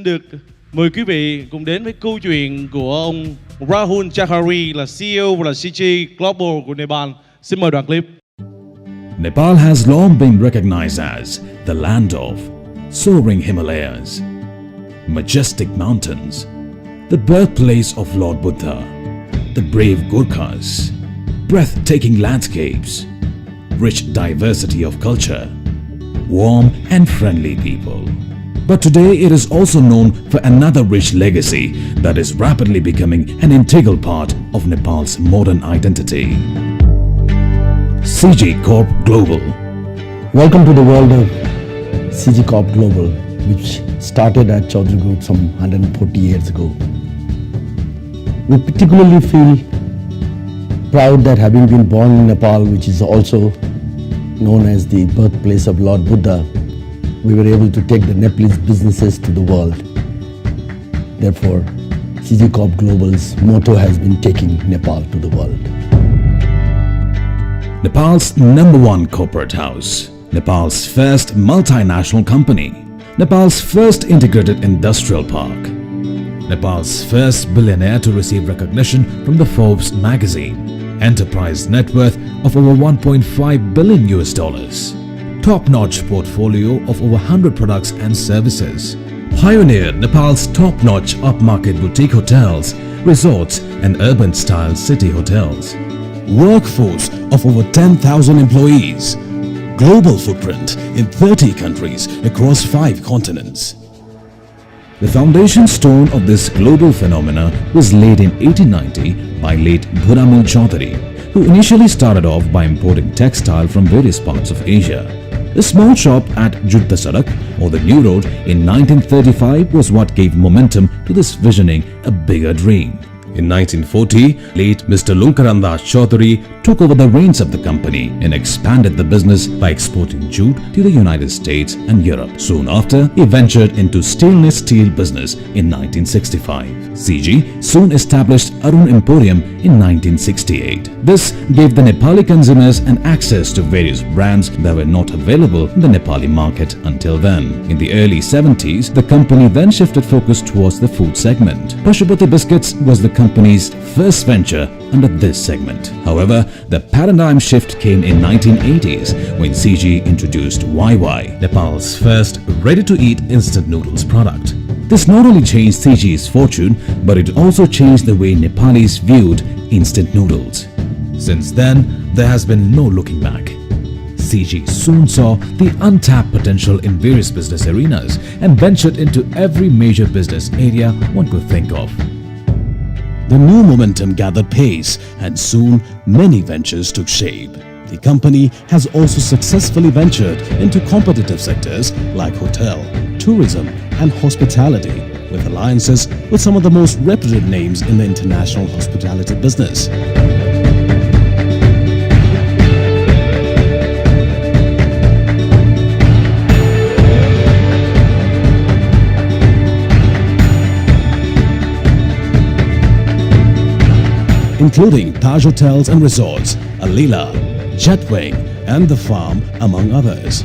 được mời quý vị cùng đến với câu chuyện của ông Rahul Chaudhary, là CEO và là CG Global của Nepal. Xin mời đoạn clip. Nepal has long been recognized as the land of soaring Himalayas, majestic mountains, the birthplace of Lord Buddha, the brave Gurkhas, breathtaking landscapes, rich diversity of culture, warm and friendly people. But today it is also known for another rich legacy that is rapidly becoming an integral part of Nepal's modern identity. CG Corp Global. Welcome to the world of CG Corp Global, which started at Chaudhary Group some 140 years ago. We particularly feel proud that having been born in Nepal, which is also known as the birthplace of Lord Buddha, we were able to take the Nepalese businesses to the world. Therefore, CG Corp Global's motto has been taking Nepal to the world. Nepal's #1 corporate house, Nepal's first multinational company, Nepal's first integrated industrial park, Nepal's first billionaire to receive recognition from the Forbes magazine, enterprise net worth of over $1.5 billion, top-notch portfolio of over 100 products and services, pioneered Nepal's top-notch upmarket boutique hotels, resorts and urban-style city hotels, workforce of over 10,000 employees, global footprint in 30 countries across 5 continents. The foundation stone of this global phenomena was laid in 1890 by late Rahul Chaudhary, who initially started off by importing textile from various parts of Asia. A small shop at Jutta Sadak, or the New Road, in 1935 was what gave momentum to this visioning a bigger dream. In 1940, late Mr. Lunkarandas Chaudhary took over the reins of the company and expanded the business by exporting jute to the United States and Europe. Soon after, he ventured into stainless steel business in 1965. CG soon established Arun Emporium in 1968. This gave the Nepali consumers an access to various brands that were not available in the Nepali market until then. In the early 70s, the company then shifted focus towards the food segment. Pashupati Biscuits was the company's first venture under this segment. However, the paradigm shift came in 1980s when CG introduced YY, Nepal's first ready-to-eat instant noodles product. This not only changed CG's fortune, but it also changed the way Nepalis viewed instant noodles. Since then, there has been no looking back. CG soon saw the untapped potential in various business arenas and ventured into every major business area one could think of. The new momentum gathered pace, and soon many ventures took shape. The company has also successfully ventured into competitive sectors like hotel, tourism and hospitality, with alliances with some of the most reputed names in the international hospitality business. Including Taj Hotels and Resorts, Alila, Jetwing and The Farm, among others.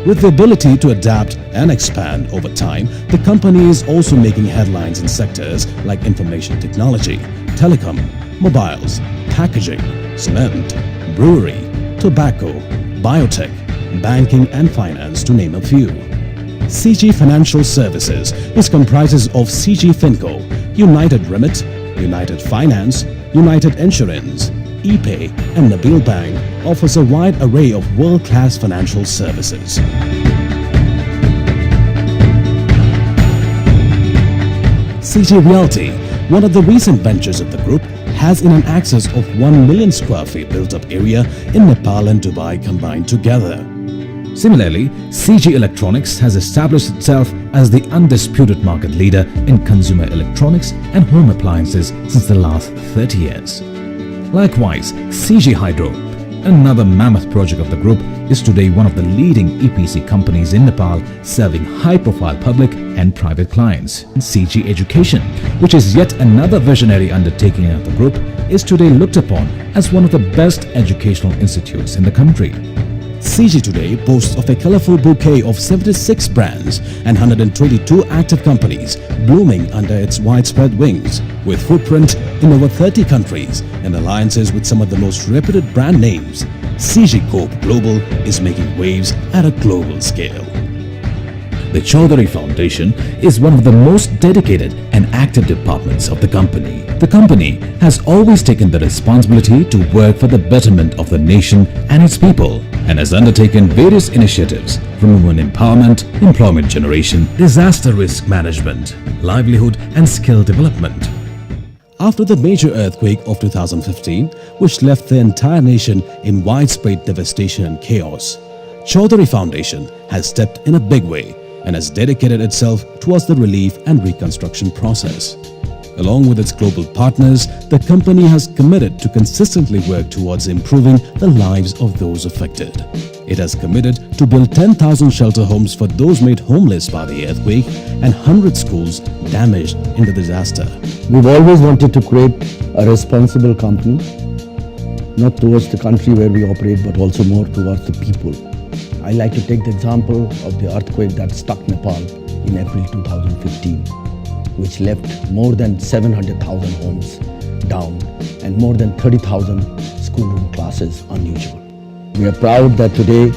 With the ability to adapt and expand over time, the company is also making headlines in sectors like information technology, telecom, mobiles, packaging, cement, brewery, tobacco, biotech, banking and finance, to name a few. CG Financial Services is comprises of CG Finco, United Remit, United Finance, United Insurance, ePay and Nabil Bank offers a wide array of world-class financial services. CG Realty, one of the recent ventures of the group, has in an excess of 1 million square feet built-up area in Nepal and Dubai combined together. Similarly, CG Electronics has established itself as the undisputed market leader in consumer electronics and home appliances since the last 30 years. Likewise, CG Hydro, another mammoth project of the group, is today one of the leading EPC companies in Nepal, serving high-profile public and private clients. CG Education, which is yet another visionary undertaking of the group, is today looked upon as one of the best educational institutes in the country. CG today boasts of a colorful bouquet of 76 brands and 122 active companies blooming under its widespread wings, with footprint in over 30 countries and alliances with some of the most reputed brand names. CG Corp Global is making waves at a global scale. The Chaudhary Foundation is one of the most dedicated and active departments of the company. The company has always taken the responsibility to work for the betterment of the nation and its people, and has undertaken various initiatives from women empowerment, employment generation, disaster risk management, livelihood and skill development. After the major earthquake of 2015, which left the entire nation in widespread devastation and chaos, Chaudhary Foundation has stepped in a big way and has dedicated itself towards the relief and reconstruction process. Along with its global partners, the company has committed to consistently work towards improving the lives of those affected. It has committed to build 10,000 shelter homes for those made homeless by the earthquake and 100 schools damaged in the disaster. We've always wanted to create a responsible company, not towards the country where we operate, but also more towards the people. I like to take the example of the earthquake that struck Nepal in April 2015, which left more than 700,000 homes down and more than 30,000 schoolroom classes unusable. We are proud that today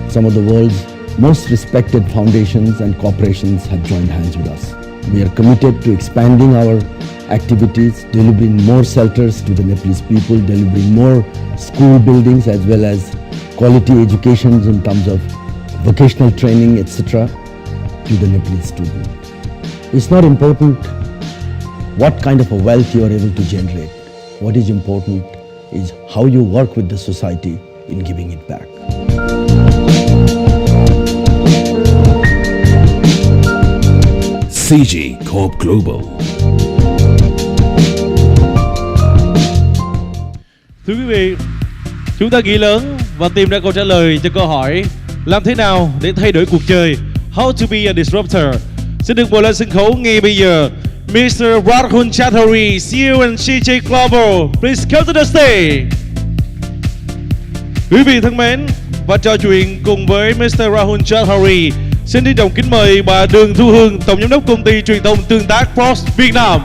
some of the world's most respected foundations and corporations have joined hands with us. We are committed to expanding our activities, delivering more shelters to the Nepalese people, delivering more school buildings as well as quality educations in terms of vocational training, etc. to the Nepalese student. It's not important what kind of a wealth you are able to generate. What is important is how you work with the society in giving it back. CG Corp Global. Thưa quý vị, chúng ta nghĩ lớn và tìm ra câu trả lời cho câu hỏi làm thế nào để thay đổi cuộc chơi, How to be a disruptor. Xin được mời lên sân khấu ngay bây giờ Mr. Rahul Chaudhary, CEO and CG Global. Please come to the stage. Quý vị thân mến, và trò chuyện cùng với Mr. Rahul Chaudhary, xin trân trọng kính mời bà Đường Thu Hương, Tổng Giám đốc Công ty Truyền thông Tương tác Forbes Việt Nam.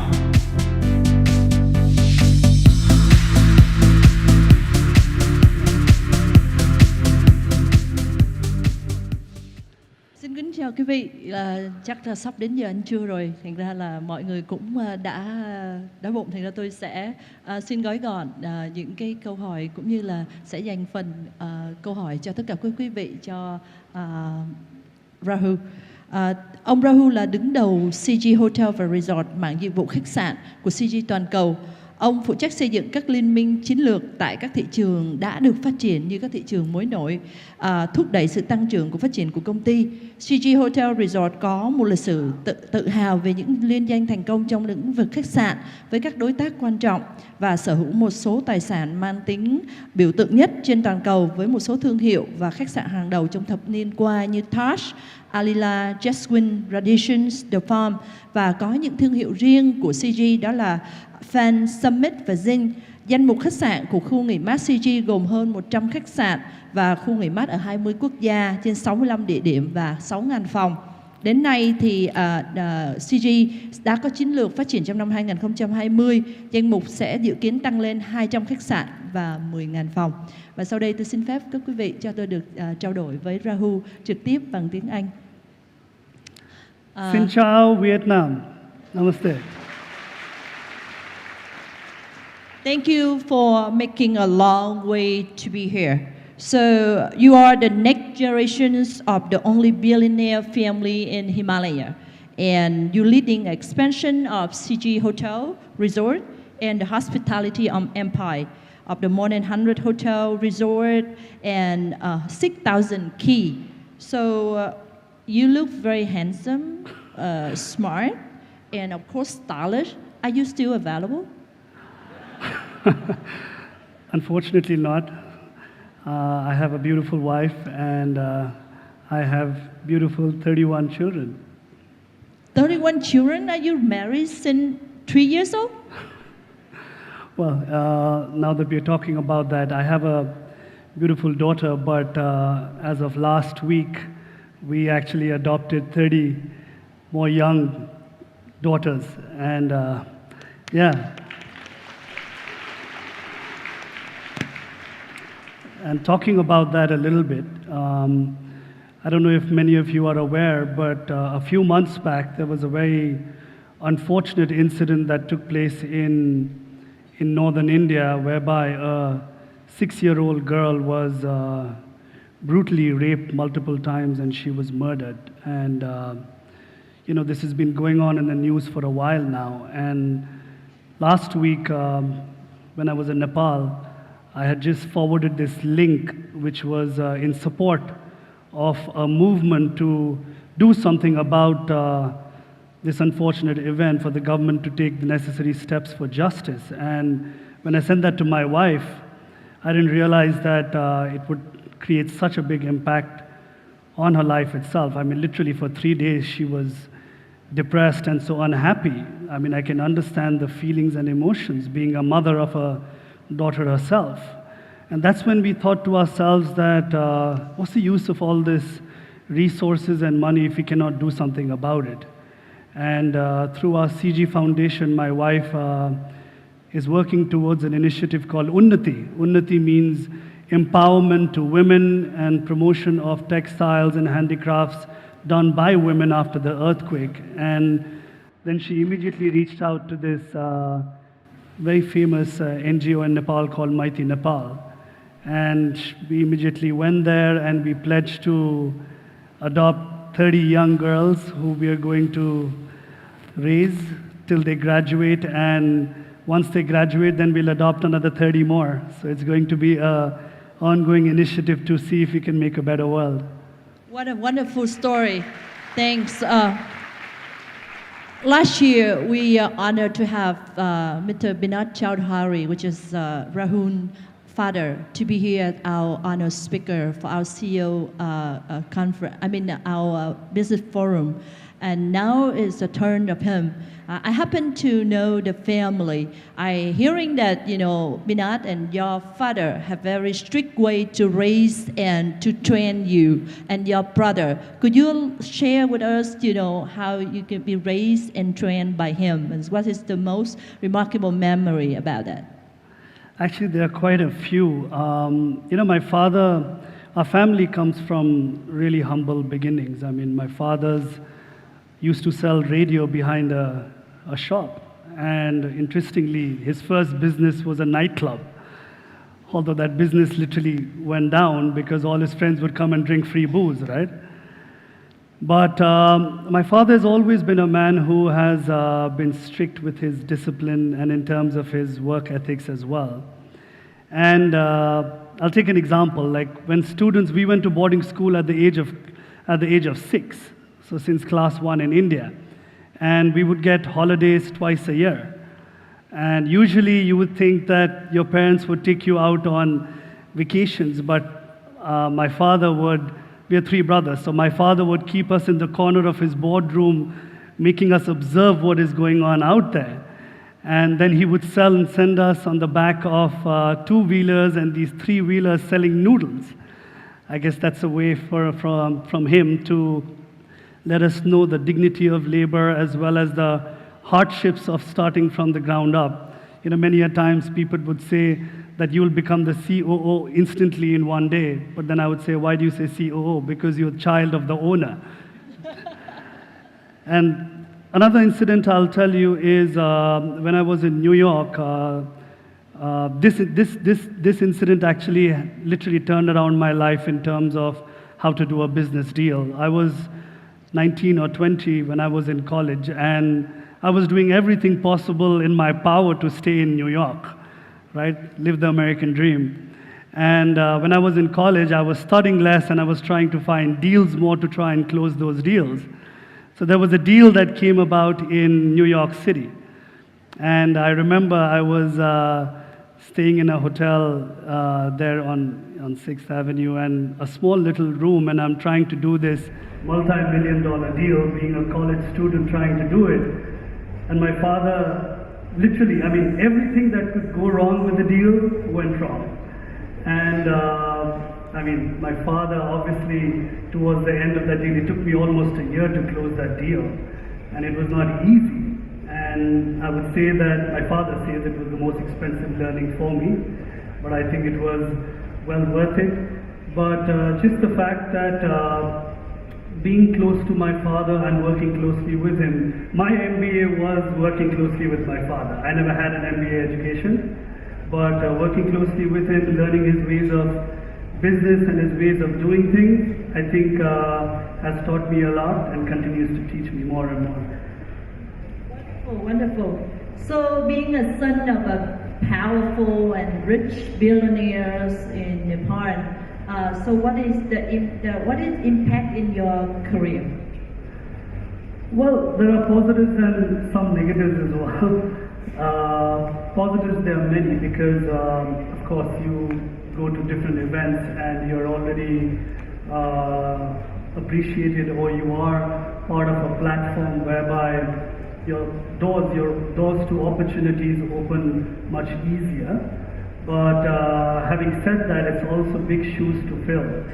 Chào quý vị, chắc là sắp đến giờ ăn trưa rồi, thành ra là mọi người cũng đã đói bụng, thành ra tôi sẽ xin gói gọn những cái câu hỏi cũng như là sẽ dành phần câu hỏi cho tất cả quý vị cho Rahul. Ông Rahul là đứng đầu CG Hotel và Resort, mảng dịch vụ khách sạn của CG toàn cầu. Ông phụ trách xây dựng các liên minh chiến lược tại các thị trường đã được phát triển như các thị trường mới nổi, thúc đẩy sự tăng trưởng của phát triển của công ty. CG Hotel Resort có một lịch sử tự hào về những liên danh thành công trong lĩnh vực khách sạn với các đối tác quan trọng và sở hữu một số tài sản mang tính biểu tượng nhất trên toàn cầu với một số thương hiệu và khách sạn hàng đầu trong thập niên qua như Taj, Alila, Jaswin, Radisson, The Farm, và có những thương hiệu riêng của CG đó là Fan, Summit và Danh. Danh mục khách sạn của khu nghỉ mát CG gồm hơn 100 khách sạn và khu nghỉ mát ở 20 quốc gia trên 65 địa điểm và 6.000 phòng. Đến nay thì CG đã có chiến lược phát triển trong năm 2020. Danh mục sẽ dự kiến tăng lên 200 khách sạn và 10.000 phòng. Và sau đây tôi xin phép các quý vị cho tôi được trao đổi với Rahul trực tiếp bằng tiếng Anh. Xin chào Vietnam. Namaste. Thank you for making a long way to be here. So you are the next generations of the only billionaire family in Himalaya, and you're leading expansion of CG Hotel Resort and the hospitality empire of the more than 100 hotel resort and 6,000 key. So you look very handsome, smart, and of course stylish. Are you still available? Unfortunately not. I have a beautiful wife and I have beautiful 31 children. 31 children? Are you married since 3 years old? Well, now that we're talking about that, I have a beautiful daughter, but as of last week, we actually adopted 30 more young daughters. And yeah. And talking about that a little bit, I don't know if many of you are aware, but a few months back, there was a very unfortunate incident that took place in northern India, whereby a 6-year-old girl was brutally raped multiple times and she was murdered. And this has been going on in the news for a while now. And last week, when I was in Nepal, I had just forwarded this link, which was in support of a movement to do something about this unfortunate event, for the government to take the necessary steps for justice. And when I sent that to my wife, I didn't realize that it would create such a big impact on her life itself. I mean, literally for 3 days, she was depressed and so unhappy. I mean, I can understand the feelings and emotions, being a mother of a daughter herself. And that's when we thought to ourselves that what's the use of all this resources and money if we cannot do something about it? And through our CG Foundation, my wife is working towards an initiative called Unnati. Unnati means empowerment to women and promotion of textiles and handicrafts done by women after the earthquake. And then she immediately reached out to this very famous NGO in Nepal called Mighty Nepal. And we immediately went there and we pledged to adopt 30 young girls who we are going to raise till they graduate. And once they graduate, then we'll adopt another 30 more. So it's going to be an ongoing initiative to see if we can make a better world. What a wonderful story. Thanks. Last year, we are honored to have Mr. Rahul Chaudhary, which is Rahul's father, to be here as our honor speaker for our CEO conference. Our business forum. And now it's the turn of him. I happen to know the family. I hearing that Binat and your father have very strict way to raise and to train you and your brother. Could you share with us, how you can be raised and trained by him, and what is the most remarkable memory about that? Actually, there are quite a few. My father, our family comes from really humble beginnings. I mean, my father's used to sell radio behind a shop. And interestingly, his first business was a nightclub. Although that business literally went down because all his friends would come and drink free booze, right? But my father has always been a man who has been strict with his discipline and in terms of his work ethics as well. And I'll take an example. Like when we went to boarding school at the age of 6. So since class 1 in India. And we would get holidays twice a year. And usually you would think that your parents would take you out on vacations, but my father we are 3 brothers, so my father would keep us in the corner of his boardroom, making us observe what is going on out there. And then he would send us on the back of 2-wheelers and these 3-wheelers selling noodles. I guess that's a way from him to let us know the dignity of labor as well as the hardships of starting from the ground up. Many a times people would say that you will become the COO instantly in one day. But then I would say, why do you say COO? Because you're a child of the owner. And another incident I'll tell you is when I was in New York, this incident actually literally turned around my life in terms of how to do a business deal. I was 19 or 20 when I was in college, and I was doing everything possible in my power to stay in New York, right? Live the American dream. And when I was in college, I was studying less and I was trying to find deals more to try and close those deals. So there was a deal that came about in New York City. And I remember I was staying in a hotel there on 6th Avenue, and a small little room, and I'm trying to do this multi-million-dollar deal, being a college student trying to do it. And my father, literally, everything that could go wrong with the deal went wrong. And I mean, my father obviously, towards the end of that deal, it took me almost a year to close that deal, and it was not easy. And I would say that my father says it was the most expensive learning for me, but I think it was well worth it. But just the fact that being close to my father and working closely with him, my MBA was working closely with my father. I never had an MBA education, but working closely with him, learning his ways of business and his ways of doing things, I think has taught me a lot and continues to teach me more and more. Wonderful, wonderful. So being a son of a powerful and rich billionaires in Nepal, so what is impact in your career? Well, there are positives and some negatives as well. Positives, there are many because, of course, you go to different events and you're already appreciated, or you are part of a platform whereby your doors to opportunities open much easier. But having said that, it's also big shoes to fill.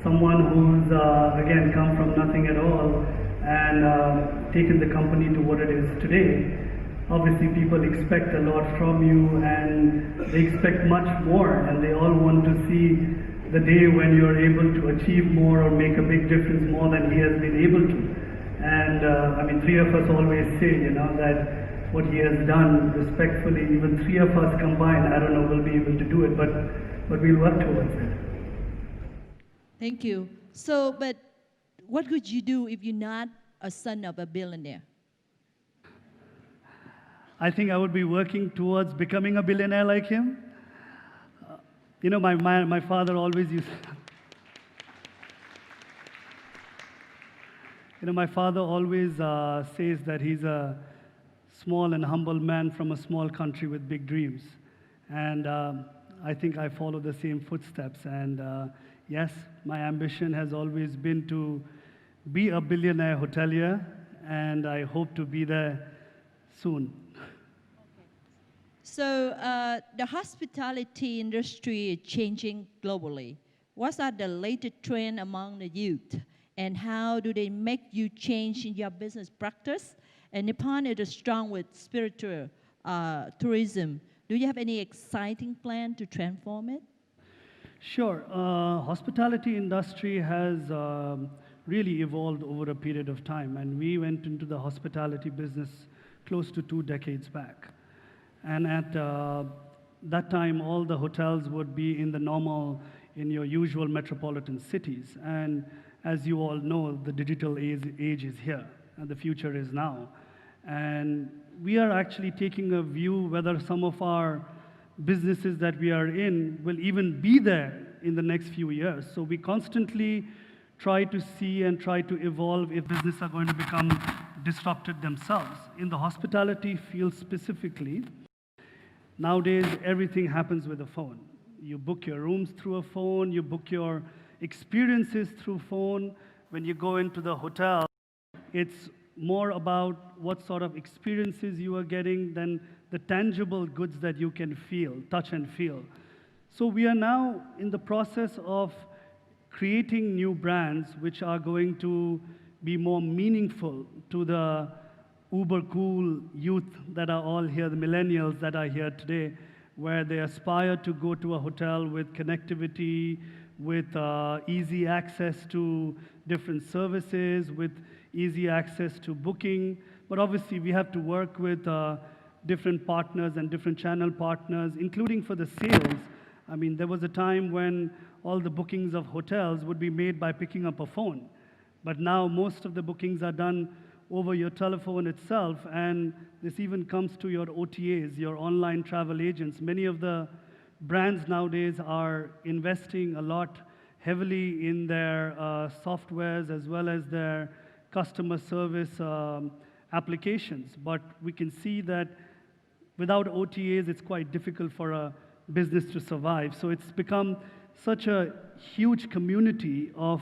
Someone who's again come from nothing at all and taken the company to what it is today. Obviously, people expect a lot from you, and they expect much more, and they all want to see the day when you're able to achieve more or make a big difference more than he has been able to. And I mean, three of us always say, you know, that what he has done, respectfully, even three of us combined, I don't know, we'll be able to do it, but we'll work towards it. Thank you. So, but what would you do if you're not a son of a billionaire? I think I would be working towards becoming a billionaire like him. You know, my father always used... You know, my father always says that he's a small and humble man from a small country with big dreams. And I think I follow the same footsteps. And yes, my ambition has always been to be a billionaire hotelier, and I hope to be there soon. So the hospitality industry is changing globally. What are the latest trends among the youth? And how do they make you change in your business practice? And Nepal is strong with spiritual tourism. Do you have any exciting plan to transform it? Sure. Hospitality industry has really evolved over a period of time. And we went into the hospitality business close to 2 decades back. And at that time, all the hotels would be in your usual metropolitan cities. And as you all know, the digital age is here, and the future is now. And we are actually taking a view whether some of our businesses that we are in will even be there in the next few years. So we constantly try to see and try to evolve if businesses are going to become disrupted themselves. In the hospitality field specifically, nowadays everything happens with a phone. You book your rooms through a phone, you book your experiences through phone. When you go into the hotel, it's more about what sort of experiences you are getting than the tangible goods that you can feel, touch and feel. So we are now in the process of creating new brands which are going to be more meaningful to the uber cool youth that are all here, the millennials that are here today, where they aspire to go to a hotel with connectivity, with easy access to different services, with easy access to booking. But obviously, we have to work with different partners and different channel partners, including for the sales. I mean, there was a time when all the bookings of hotels would be made by picking up a phone. But now most of the bookings are done over your telephone itself, and this even comes to your OTAs, your online travel agents. Many of the brands nowadays are investing a lot heavily in their softwares as well as their customer service applications. But we can see that without OTAs, it's quite difficult for a business to survive. So it's become such a huge community of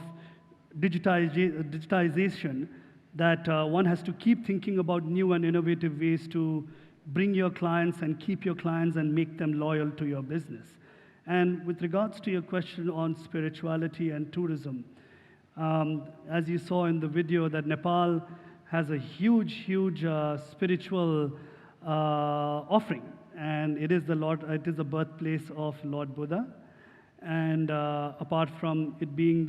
digitization that one has to keep thinking about new and innovative ways to bring your clients and keep your clients and make them loyal to your business. And with regards to your question on spirituality and tourism, as you saw in the video, that Nepal has a huge spiritual offering, and it is the birthplace of Lord Buddha. And apart from it being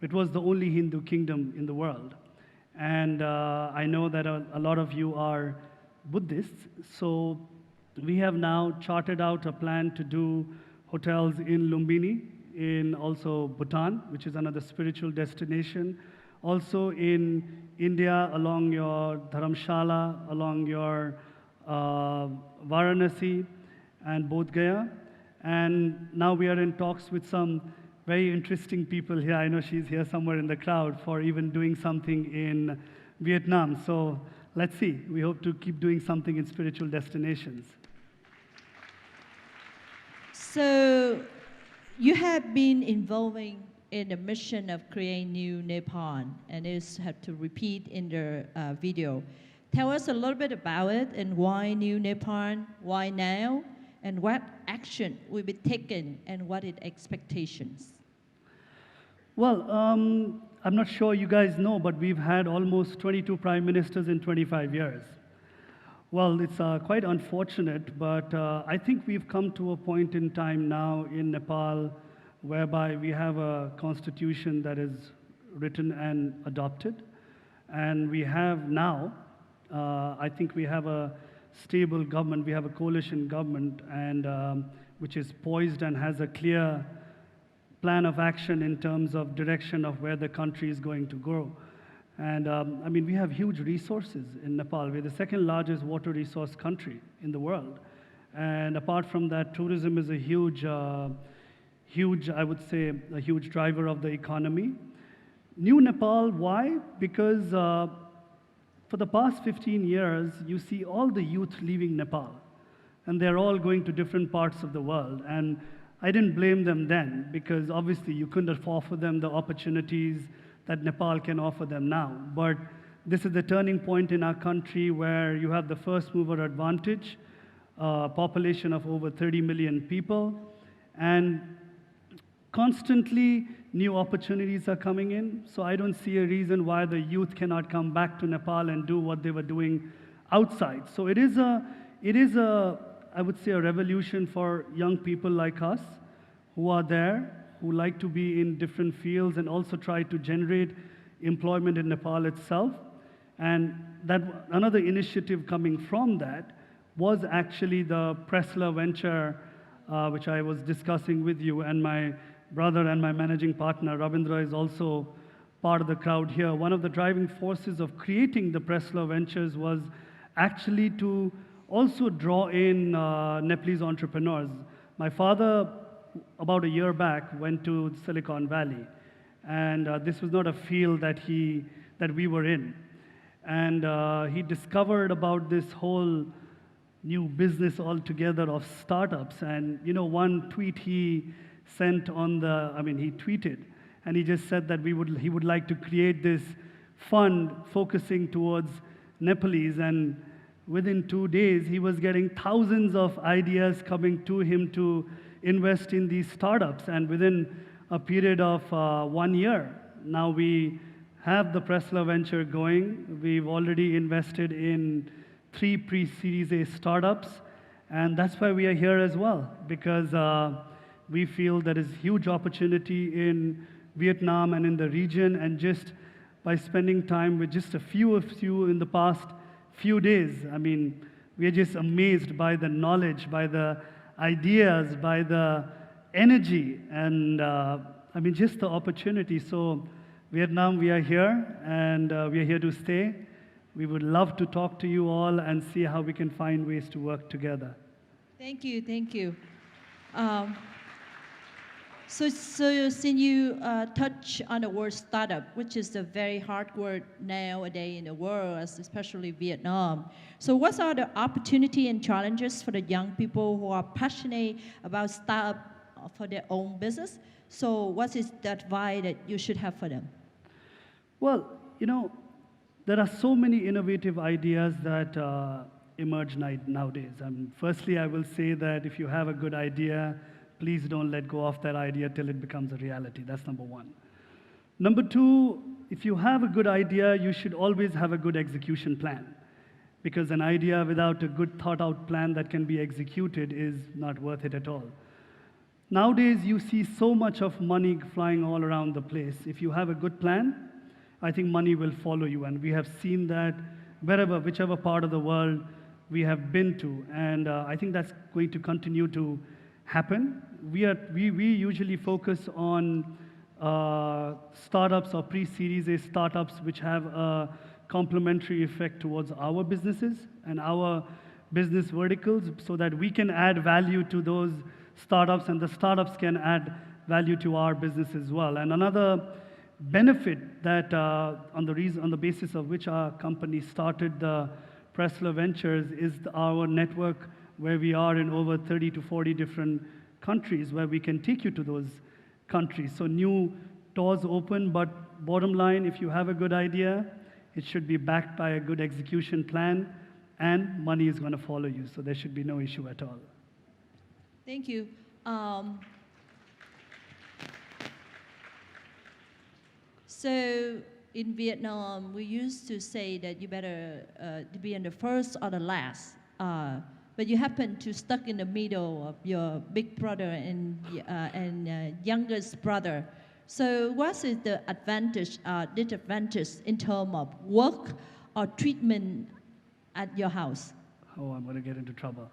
it was the only Hindu kingdom in the world. And I know that a lot of you are Buddhists, so we have now charted out a plan to do hotels in Lumbini, in also Bhutan, which is another spiritual destination, also in India along your Dharamshala, along your Varanasi and Bodh Gaya. And now we are in talks with some very interesting people here. I know she's here somewhere in the crowd for even doing something in Vietnam. So let's see. We hope to keep doing something in spiritual destinations. So you have been involving in the mission of creating new Nepal, and it's had to repeat in the video. Tell us a little bit about it and why new Nepal, why now, and what action will be taken and what are expectations? Well, I'm not sure you guys know, but we've had almost 22 prime ministers in 25 years. Well, it's quite unfortunate, but I think we've come to a point in time now in Nepal whereby we have a constitution that is written and adopted. And we have now, I think we have a stable government, we have a coalition government, and which is poised and has a clear plan of action in terms of direction of where the country is going to grow. And I mean, we have huge resources in Nepal. We're the second largest water resource country in the world. And apart from that, tourism is a huge, I would say, a huge driver of the economy. New Nepal, why? Because for the past 15 years, you see all the youth leaving Nepal. And they're all going to different parts of the world. And I didn't blame them then, because obviously you couldn't offer them the opportunities that Nepal can offer them now. But this is the turning point in our country where you have the first mover advantage, population of over 30 million people, and constantly new opportunities are coming in. So I don't see a reason why the youth cannot come back to Nepal and do what they were doing outside. So it is a I would say, a revolution for young people like us who are there, who like to be in different fields and also try to generate employment in Nepal itself. And that another initiative coming from that was actually the Prestellar Venture, which I was discussing with you, and my brother and my managing partner, Ravindra, is also part of the crowd here. One of the driving forces of creating the Prestellar Ventures was actually to also draw in Nepalese entrepreneurs. My father, about a year back, went to Silicon Valley, and this was not a field that we were in. And he discovered about this whole new business altogether of startups. And you know, one tweet he sent he tweeted, and he just said that he would like to create this fund focusing towards Nepalese. And within 2 days, he was getting thousands of ideas coming to him to invest in these startups. And within a period of 1 year, now we have the Prestellar Venture going. We've already invested in 3 pre-Series A startups. And that's why we are here as well, because we feel there is huge opportunity in Vietnam and in the region. And just by spending time with just a few of you in the past few days, I mean, we are just amazed by the knowledge, by the ideas, by the energy, and just the opportunity. So Vietnam, we are here, and we are here to stay. We would love to talk to you all and see how we can find ways to work together. Thank you, thank you. So since you touch on the word startup, which is a very hard word nowadays in the world, especially Vietnam. So what are the opportunity and challenges for the young people who are passionate about startup for their own business? So what is the advice that you should have for them? Well, you know, there are so many innovative ideas that emerge nowadays. Firstly, I will say that if you have a good idea, please don't let go of that idea till it becomes a reality. That's number one. Number two, if you have a good idea, you should always have a good execution plan. Because an idea without a good thought out plan that can be executed is not worth it at all. Nowadays, you see so much of money flying all around the place. If you have a good plan, I think money will follow you. And we have seen that wherever, whichever part of the world we have been to. And I think that's going to continue to happen. We usually focus on startups or pre-series A startups which have a complementary effect towards our businesses and our business verticals so that we can add value to those startups and the startups can add value to our business as well. And another benefit that on the basis of which our company started the Prestellar Ventures is our network where we are in over 30 to 40 different countries where we can take you to those countries. So new doors open, but bottom line, if you have a good idea, it should be backed by a good execution plan and money is going to follow you. So there should be no issue at all. Thank you. So in Vietnam, we used to say that you better to be in the first or the last. But you happen to stuck in the middle of your big brother and youngest brother. So what is the advantage, disadvantage in terms of work or treatment at your house? Oh, I'm going to get into trouble.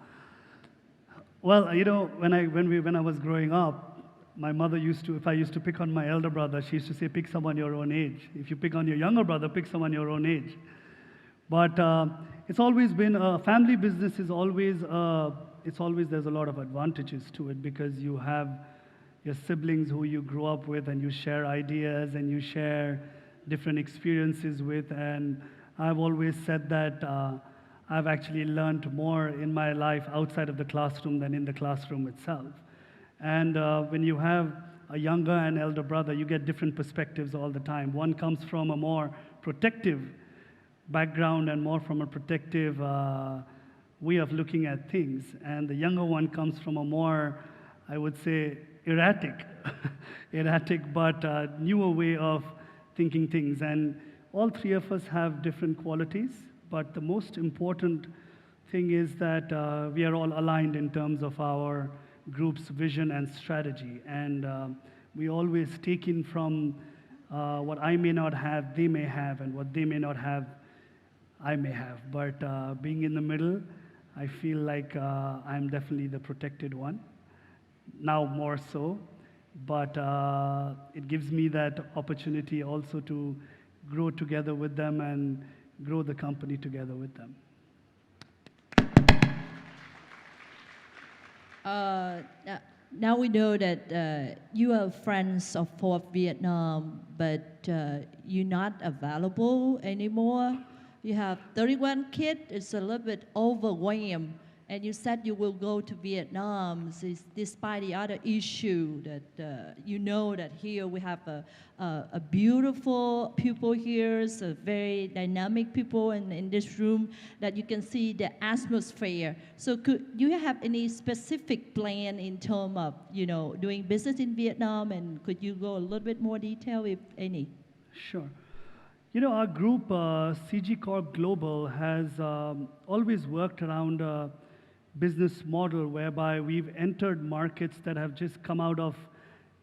Well, you know, when I was growing up, my mother if I used to pick on my elder brother, she used to say, pick someone your own age. If you pick on your younger brother, pick someone your own age. But it's always been a family business there's a lot of advantages to it because you have your siblings who you grew up with and you share ideas and you share different experiences with. And I've always said that I've actually learned more in my life outside of the classroom than in the classroom itself. And when you have a younger and elder brother, you get different perspectives all the time. One comes from a more protective background and more from a protective way of looking at things. And the younger one comes from a more, I would say, erratic but newer way of thinking things. And all three of us have different qualities, but the most important thing is that we are all aligned in terms of our group's vision and strategy. And we always take in from what I may not have, they may have, and what they may not have, I may have. But being in the middle, I feel like I'm definitely the protected one, now more so. But it gives me that opportunity also to grow together with them and grow the company together with them. Now we know that you are friends of Forbes Vietnam, but you're not available anymore. You have 31 kids. It's a little bit overwhelmed. And you said you will go to Vietnam despite the other issue that you know that here we have a beautiful people here, so very dynamic people in this room that you can see the atmosphere. So could you have any specific plan in terms of, you know, doing business in Vietnam, and could you go a little bit more detail if any? Sure. You know, our group, CG Corp Global, has always worked around a business model whereby we've entered markets that have just come out of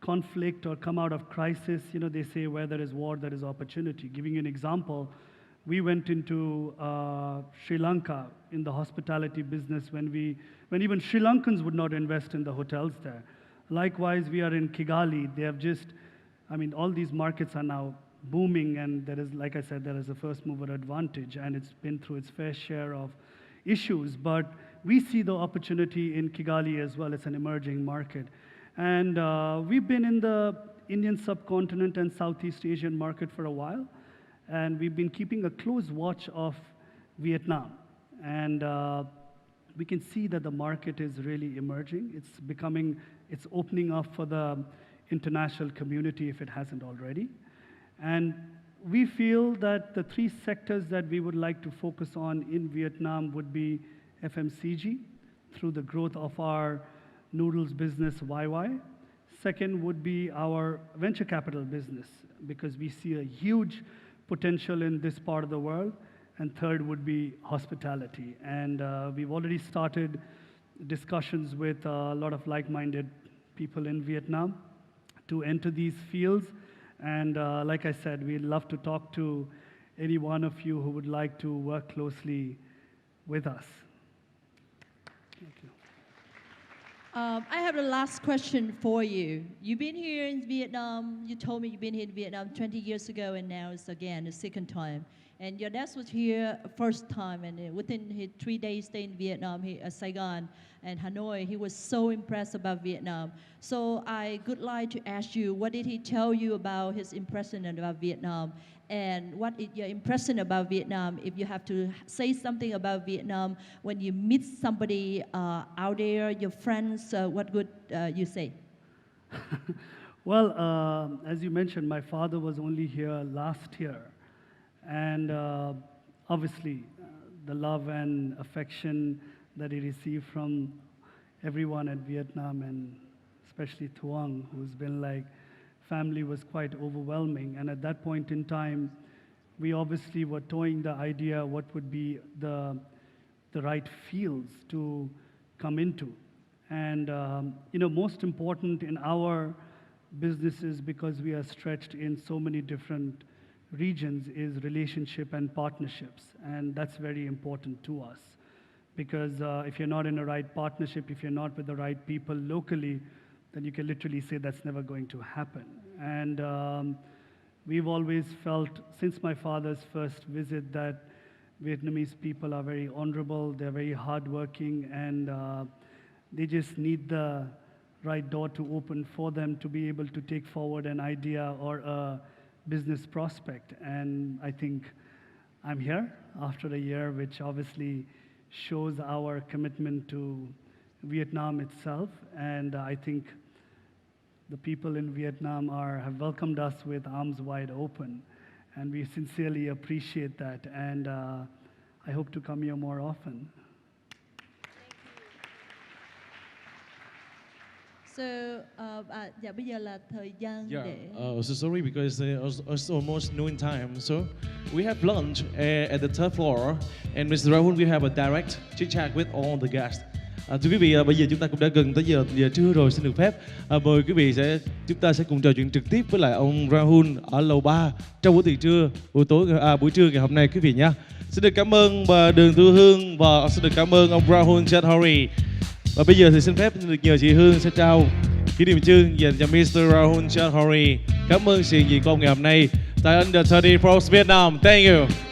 conflict or come out of crisis. You know, they say where there is war, there is opportunity. Giving you an example, we went into Sri Lanka in the hospitality business when even Sri Lankans would not invest in the hotels there. Likewise, we are in Kigali. They have just, I mean, all these markets are now booming, and there is, like I said, there is a first mover advantage, and it's been through its fair share of issues, but we see the opportunity in Kigali as well. It's an emerging market. And we've been in the Indian subcontinent and Southeast Asian market for a while, and we've been keeping a close watch of Vietnam. And we can see that the market is really emerging. It's opening up for the international community if it hasn't already. And we feel that the three sectors that we would like to focus on in Vietnam would be FMCG, through the growth of our noodles business YY. Second would be our venture capital business, because we see a huge potential in this part of the world. And third would be hospitality. And we've already started discussions with a lot of like-minded people in Vietnam to enter these fields. And like I said, we'd love to talk to any one of you who would like to work closely with us. Thank you. I have the last question for you. You've been here in Vietnam. You told me you've been here in Vietnam 20 years ago, and now it's again the second time. And your dad was here first time, and within his 3 days stay in Vietnam, Saigon and Hanoi, he was so impressed about Vietnam. So I would like to ask you, what did he tell you about his impression about Vietnam? And what is your impression about Vietnam? If you have to say something about Vietnam when you meet somebody out there, your friends, what would you say? Well, as you mentioned, my father was only here last year. And obviously, the love and affection that he received from everyone at Vietnam, and especially Thuong, who's been like family, was quite overwhelming. And at that point in time, we obviously were toying the idea what would be the right fields to come into. And most important in our businesses, because we are stretched in so many different regions, is relationship and partnerships. And that's very important to us, because if you're not in a right partnership, if you're not with the right people locally, then you can literally say that's never going to happen. And we've always felt, since my father's first visit, that Vietnamese people are very honorable, they're very hardworking, and they just need the right door to open for them to be able to take forward an idea or a business prospect. And I think I'm here after a year, which obviously shows our commitment to Vietnam itself. And I think the people in Vietnam have welcomed us with arms wide open. And we sincerely appreciate that. And I hope to come here more often. So, dạ bây giờ là thời gian để... So sorry because it's almost noon time. So we have lunch at the third floor, and Mr. Rahul will have a direct chit chat with all the guests. Thưa quý vị, bây giờ chúng ta cũng đã gần tới giờ trưa rồi, xin được phép mời quý vị chúng ta sẽ cùng trò chuyện trực tiếp với lại ông Rahul ở lầu 3 trong buổi tiệc trưa buổi trưa ngày hôm nay quý vị nhé. Xin được cảm ơn bà Đường Thu Hương và xin được cảm ơn ông Rahul Chaudhary. Và bây giờ thì xin phép được nhờ chị Hương sẽ trao kỷ niệm chương dành cho Mr. Rahul Chaudhary. Cảm ơn sự hiện diện của ông ngày hôm nay tại Under 30 Forbes Vietnam. Thank you.